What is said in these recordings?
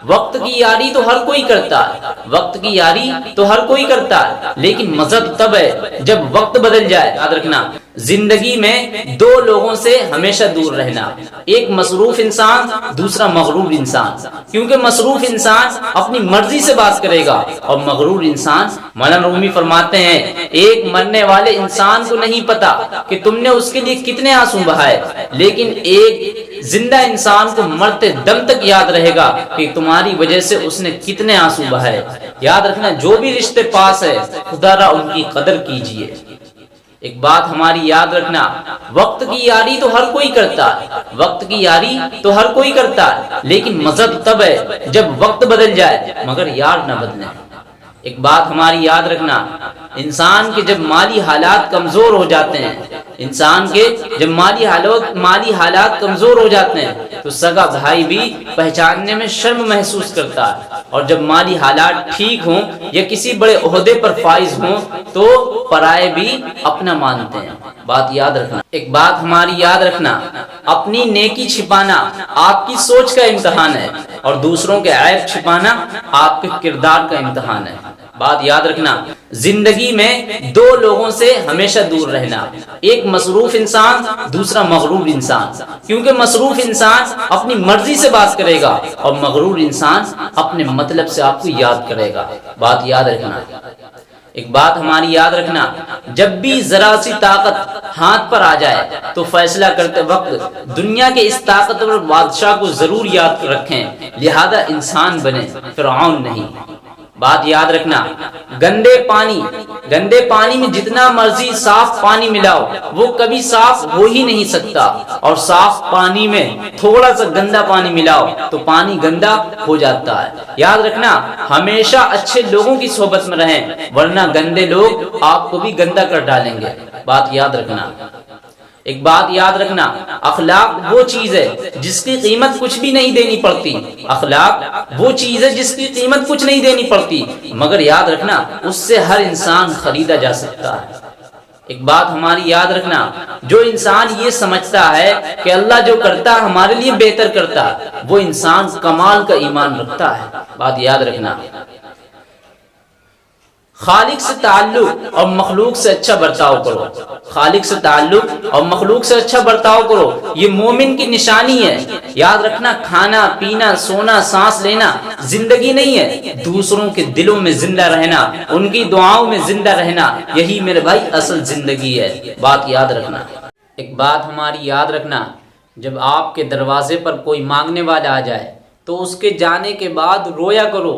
وقت کی یاری تو ہر کوئی کرتا ہے، وقت کی یاری تو ہر کوئی کرتا ہے، لیکن مزہ تب ہے جب وقت بدل جائے۔ یاد رکھنا، زندگی میں دو لوگوں سے ہمیشہ دور رہنا، ایک مصروف انسان، دوسرا مغرور انسان۔ کیونکہ مصروف انسان اپنی مرضی سے بات کرے گا اور مغرور انسان، مولانا رومی فرماتے ہیں، ایک مرنے والے انسان کو نہیں پتا کہ تم نے اس کے لیے کتنے آنسو بہائے، لیکن ایک زندہ انسان کو مرتے دم تک یاد رہے گا کہ تمہاری وجہ سے اس نے کتنے آنسو بہائے۔ یاد رکھنا، جو بھی رشتے پاس ہے خدا را ان کی قدر کیجئے۔ ایک بات ہماری یاد رکھنا، وقت کی یاری تو ہر کوئی کرتا ہے، وقت کی یاری تو ہر کوئی کرتا ہے، لیکن مزہ تب ہے جب وقت بدل جائے مگر یار نہ بدلے۔ ایک بات ہماری یاد رکھنا، انسان کے جب مالی حالات کمزور ہو جاتے ہیں، انسان کے جب مالی حالات کمزور ہو جاتے ہیں تو سگا بھائی بھی پہچاننے میں شرم محسوس کرتا ہے، اور جب مالی حالات ٹھیک ہوں یا کسی بڑے عہدے پر فائز ہوں تو پرائے بھی اپنا مانتے ہیں۔ بات یاد رکھنا، ایک بات ہماری یاد رکھنا، اپنی نیکی چھپانا آپ کی سوچ کا امتحان ہے اور دوسروں کے عیب چھپانا آپ کے کردار کا امتحان ہے۔ بات یاد رکھنا، زندگی میں دو لوگوں سے ہمیشہ دور رہنا، ایک مصروف انسان، دوسرا مغرور انسان۔ کیونکہ مصروف انسان اپنی مرضی سے بات کرے گا اور مغرور انسان اپنے مطلب سے آپ کو یاد کرے گا۔ بات یاد رکھنا، ایک بات ہماری یاد رکھنا، جب بھی ذرا سی طاقت ہاتھ پر آ جائے تو فیصلہ کرتے وقت دنیا کے اس طاقتور بادشاہ کو ضرور یاد رکھیں، لہذا انسان بنے، فرعون نہیں۔ بات یاد رکھنا، گندے پانی میں جتنا مرضی صاف پانی ملاؤ وہ کبھی صاف ہو ہی نہیں سکتا، اور صاف پانی میں تھوڑا سا گندا پانی ملاؤ تو پانی گندا ہو جاتا ہے۔ یاد رکھنا، ہمیشہ اچھے لوگوں کی صحبت میں رہیں ورنہ گندے لوگ آپ کو بھی گندا کر ڈالیں گے۔ بات یاد رکھنا، ایک بات یاد رکھنا، اخلاق وہ چیز ہے جس کی قیمت کچھ بھی نہیں دینی پڑتی، اخلاق وہ چیز ہے جس کی قیمت کچھ نہیں دینی پڑتی، مگر یاد رکھنا اس سے ہر انسان خریدا جا سکتا ہے۔ ایک بات ہماری یاد رکھنا، جو انسان یہ سمجھتا ہے کہ اللہ جو کرتا ہے ہمارے لیے بہتر کرتا ہے، وہ انسان کمال کا ایمان رکھتا ہے۔ بات یاد رکھنا، خالق سے تعلق اور مخلوق سے اچھا برتاؤ کرو، خالق سے تعلق اور مخلوق سے اچھا برتاؤ کرو، یہ مومن کی نشانی ہے۔ یاد رکھنا، کھانا پینا سونا سانس لینا زندگی نہیں ہے، دوسروں کے دلوں میں زندہ رہنا، ان کی دعاؤں میں زندہ رہنا، یہی میرے بھائی اصل زندگی ہے۔ بات یاد رکھنا، ایک بات ہماری یاد رکھنا، جب آپ کے دروازے پر کوئی مانگنے والا آ جائے تو اس کے جانے کے بعد رویا کرو۔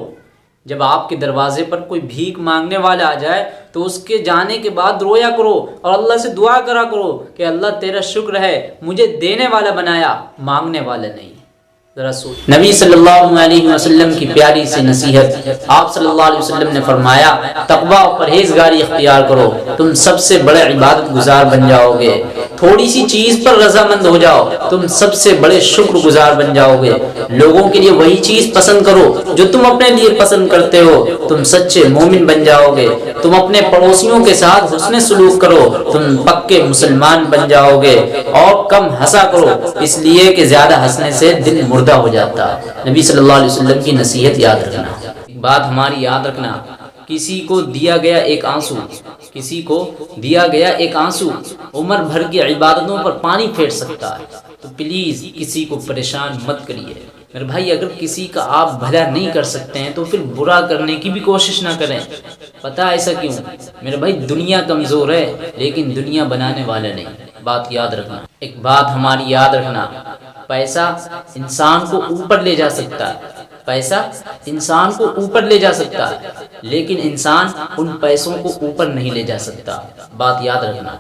جب آپ کے دروازے پر کوئی بھیک مانگنے والا آ جائے تو اس کے جانے کے بعد رویا کرو اور اللہ سے دعا کرا کرو کہ اللہ تیرا شکر ہے مجھے دینے والا بنایا، مانگنے والا نہیں۔ نبی صلی اللہ علیہ وسلم کی پیاری سی نصیحت، آپ صلی اللہ علیہ وسلم نے فرمایا، تقوی و پرہیزگاری اختیار کرو، تم سب سے بڑے عبادت گزار بن جاؤ گے۔ تھوڑی سی چیز پر رضامند ہو جاؤ، تم سب سے بڑے شکر گزار بن جاؤ گے۔ لوگوں کے لیے وہی چیز پسند کرو جو تم اپنے لیے پسند کرتے ہو، تم سچے مومن بن جاؤ گے۔ تم اپنے پڑوسیوں کے ساتھ حسن سلوک کرو، تم پکے مسلمان بن جاؤ گے۔ اور کم ہنسا کرو، اس لیے کہ زیادہ ہنسنے سے دل مردہ ہو جاتا ہے۔ نبی صلی اللہ علیہ وسلم کی نصیحت یاد رکھنا۔ بات ہماری یاد رکھنا، کسی کو دیا گیا ایک آنسو عمر بھر کی عبادتوں پر پانی پھیر سکتا ہے، تو پلیز کسی کو پریشان مت کریے میرے بھائی۔ اگر کسی کا آپ بھلا نہیں کر سکتے ہیں تو پھر برا کرنے کی بھی کوشش نہ کریں۔ پتہ ایسا کیوں میرے بھائی؟ دنیا کمزور ہے لیکن دنیا بنانے والا نہیں۔ بات یاد رکھنا، ایک بات ہماری یاد رکھنا، پیسہ انسان کو اوپر لے جا سکتا ہے، پیسہ انسان کو اوپر لے جا سکتا ہے لیکن انسان ان پیسوں کو اوپر نہیں لے جا سکتا۔ بات یاد رکھنا۔